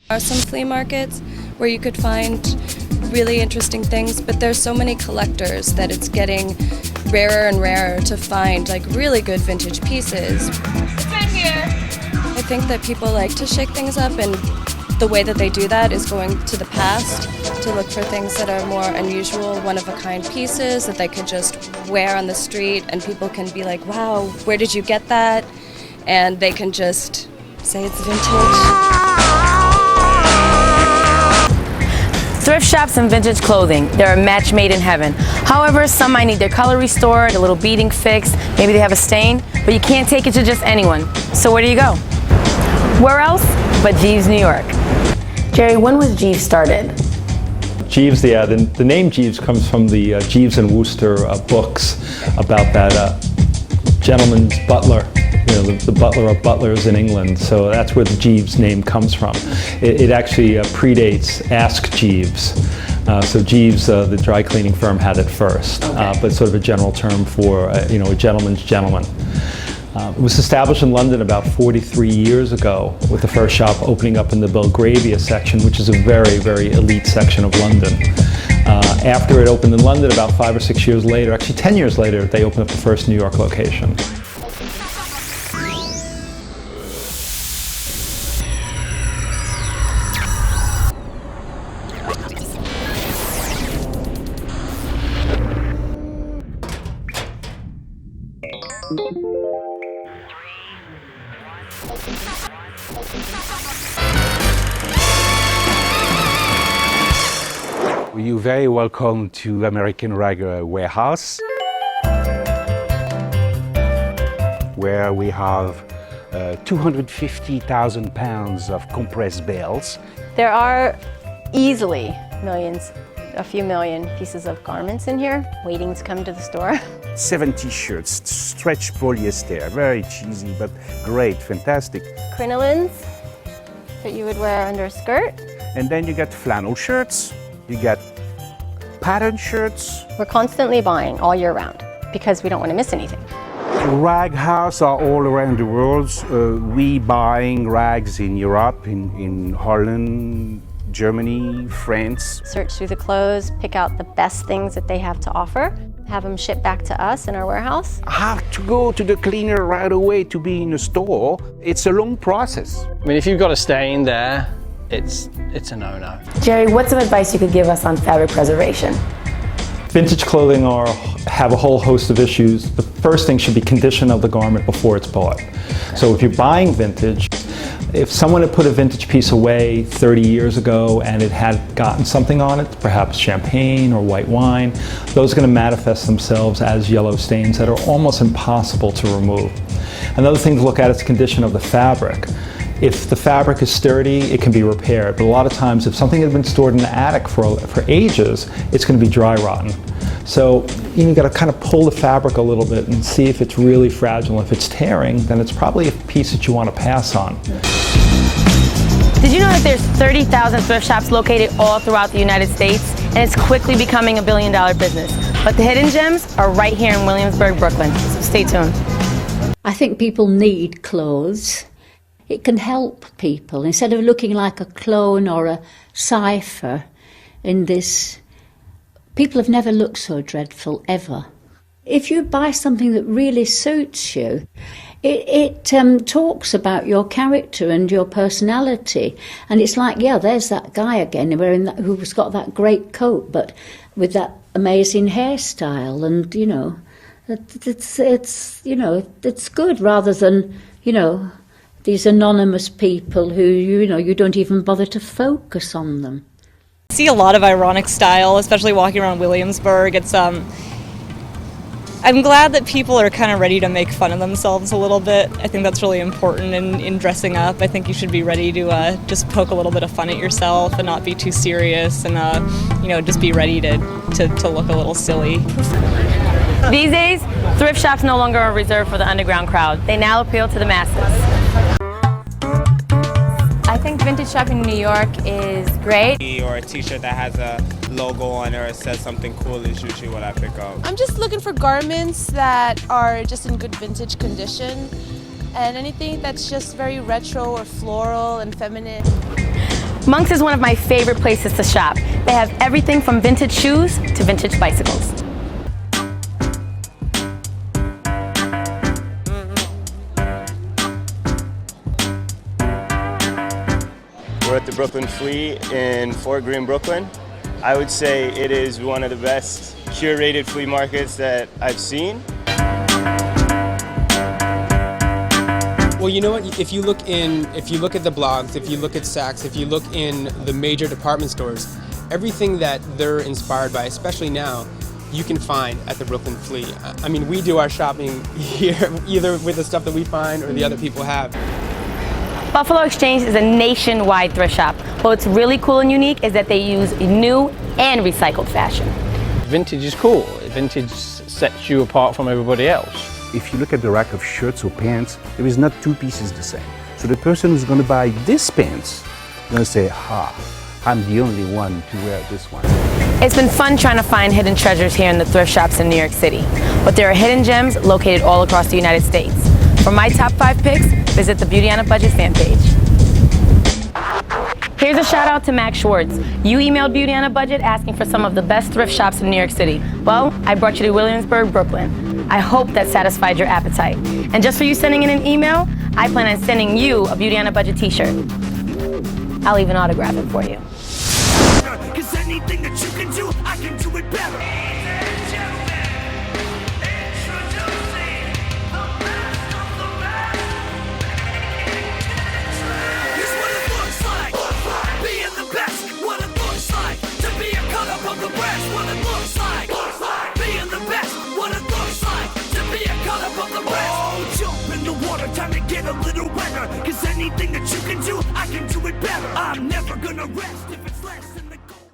There are some flea markets where you could find really interesting things, but there's so many collectors that it's getting rarer and rarer to find like really good vintage pieces. It's right here. I think that people like to shake things up, and the way that they do that is going to the past to look for things that are more unusual, one-of-a-kind pieces that they could just wear on the street, and people can be like, wow, where did you get that? And they can just say it's vintage. Thrift shops and vintage clothing, they're a match made in heaven. However, some might need their color restored, a little beading fixed, maybe they have a stain, but you can't take it to just anyone. So where do you go? Where else but Jeeves, New York? Jerry, when was Jeeves started? Jeeves, the name Jeeves comes from the Jeeves and Wooster books about that gentleman's butler. You know, the butler of butlers in England, so that's where the Jeeves name comes from. It actually predates Ask Jeeves. So Jeeves, the dry cleaning firm, had it first, but sort of a general term for a gentleman's gentleman. It was established in London about 43 years ago, with the first shop opening up in the Belgravia section, which is a very, very elite section of London. After it opened in London, about 5 or 6 years later, actually 10 years later, they opened up the first New York location. You're very welcome to American Rag Warehouse, where we have 250,000 pounds of compressed bales. There are easily a few million pieces of garments in here, waiting to come to the store. 70 shirts, stretch polyester, very cheesy, but great, fantastic. Crinolines that you would wear under a skirt. And then you got flannel shirts, you got pattern shirts. We're constantly buying all year round because we don't want to miss anything. Rag houses are all around the world. We buying rags in Europe, in Holland, Germany, France. Search through the clothes, pick out the best things that they have to offer, have them shipped back to us in our warehouse. I have to go to the cleaner right away to be in a store. It's a long process. I mean, if you've got a stain there, it's a no-no. Jerry, what's some advice you could give us on fabric preservation? Vintage clothing have a whole host of issues. The first thing should be condition of the garment before it's bought. So if you're buying vintage, if someone had put a vintage piece away 30 years ago and it had gotten something on it, perhaps champagne or white wine, those are going to manifest themselves as yellow stains that are almost impossible to remove. Another thing to look at is the condition of the fabric. If the fabric is sturdy, it can be repaired, but a lot of times if something has been stored in the attic for ages, it's going to be dry rotten. So you've got to kind of pull the fabric a little bit and see if it's really fragile. If it's tearing, then it's probably a piece that you want to pass on. Did you know that there's 30,000 thrift shops located all throughout the United States, and it's quickly becoming a billion-dollar business? But the hidden gems are right here in Williamsburg, Brooklyn, so stay tuned. I think people need clothes. It can help people, instead of looking like a clone or a cipher in this. People have never looked so dreadful, ever. If you buy something that really suits you, it talks about your character and your personality. And it's like, yeah, there's that guy again who's got that great coat, but with that amazing hairstyle. And, it's good rather than, these anonymous people who, you don't even bother to focus on them. I see a lot of ironic style, especially walking around Williamsburg. I'm glad that people are kind of ready to make fun of themselves a little bit. I think that's really important in dressing up. I think you should be ready to just poke a little bit of fun at yourself and not be too serious, and just be ready to look a little silly. These days, thrift shops no longer are reserved for the underground crowd. They now appeal to the masses. I think vintage shopping in New York is great. Or a t-shirt that has a logo on it or says something cool is usually what I pick up. I'm just looking for garments that are just in good vintage condition. and anything that's just very retro or floral and feminine. Monk's is one of my favorite places to shop. They have everything from vintage shoes to vintage bicycles. We're at the Brooklyn Flea in Fort Greene, Brooklyn. I would say it is one of the best curated flea markets that I've seen. Well, you know what? If you look at the blogs, if you look at Saks, if you look in the major department stores, everything that they're inspired by, especially now, you can find at the Brooklyn Flea. I mean, we do our shopping here, either with the stuff that we find or the other people have. Buffalo Exchange is a nationwide thrift shop. What's really cool and unique is that they use new and recycled fashion. Vintage is cool. Vintage sets you apart from everybody else. If you look at the rack of shirts or pants, there is not two pieces the same. So the person who's going to buy this pants is going to say, I'm the only one to wear this one. It's been fun trying to find hidden treasures here in the thrift shops in New York City. But there are hidden gems located all across the United States. For my top 5 picks, visit the Beauty on a Budget fan page. Here's a shout out to Max Schwartz. You emailed Beauty on a Budget asking for some of the best thrift shops in New York City. Well, I brought you to Williamsburg, Brooklyn. I hope that satisfied your appetite. And just for you sending in an email, I plan on sending you a Beauty on a Budget t-shirt. I'll even autograph it for you. 'Cause anything that you can do, I can do it better. Of the breast, what it looks like. Being the best, what it looks like. To be a cut up of the breast. Oh, jump in the water, time to get a little wetter. 'Cause anything that you can do, I can do it better. I'm never gonna rest if it's less than